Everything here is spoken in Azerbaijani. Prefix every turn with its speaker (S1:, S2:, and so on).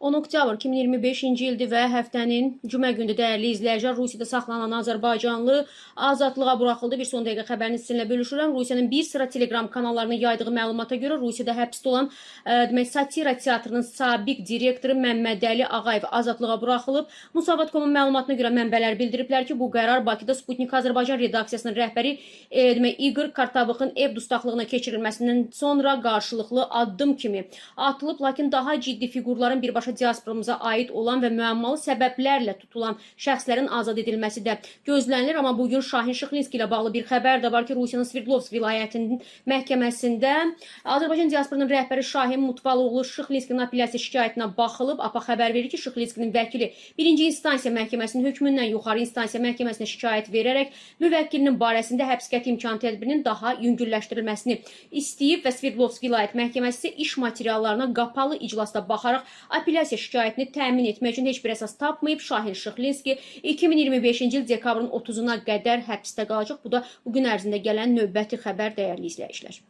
S1: 10 oktyabr 2025-ci ildir və həftənin cümə gündür dəyərli izləyicilər. Rusiyada saxlanan Azərbaycanlı azadlığa buraxıldı. Bir son dəqiqə xəbərini sizinlə bölüşürəm. Rusiyanın bir sıra telegram kanallarının yaydığı məlumata görə Rusiyada həbsdə olan Satira teatrının sabiq direktoru Məmmədəli Ağayev azadlığa buraxılıb. Musavat.com-un məlumatına görə mənbələr bildiriblər ki, bu qərar Bakıda Sputnik Azərbaycan redaksiyasının rəhbəri İqor Kartavıxın ev dustaqlığına keçirilməsindən sonra qarşılıqlı addım kimi atılıb. Lakin daha ciddi figurların birbaşa diasporamıza aid olan və müəmmalı səbəblərlə tutulan şəxslərin azad edilməsi də gözlənilir. Amma bugün Şahin Şıxlinski ilə bağlı bir xəbər də var ki, Rusiyanın Sverdlovsk vilayətinin məhkəməsində Azərbaycan diasporunun rəhbəri Şahin Mutfalıoğlu Şıxlinskinin apellyasiya şikayətinə baxılıb. APA xəbər verir ki, Şıxlinskinin vəkili 1-ci instansiya məhkəməsinin hökmündən yuxarı instansiya məhkəməsinə şikayət verərək müvəkkilinin barəsində həbs qəti imkan tədbirinin daha yüngülləşdirilməsini istəyib və Sverdlovsk vilayət məhkəməsi iş materiallarına qapalı iclasda baxaraq apellyasiya şikayətini təmin etmək üçün heç bir əsas tapmayıb. Şahin Şıxlinski 2025-ci il dekabrın 30-una qədər həbsdə qalacaq. Bu da bugün ərzində gələn növbəti xəbər, dəyərli izləyicilər.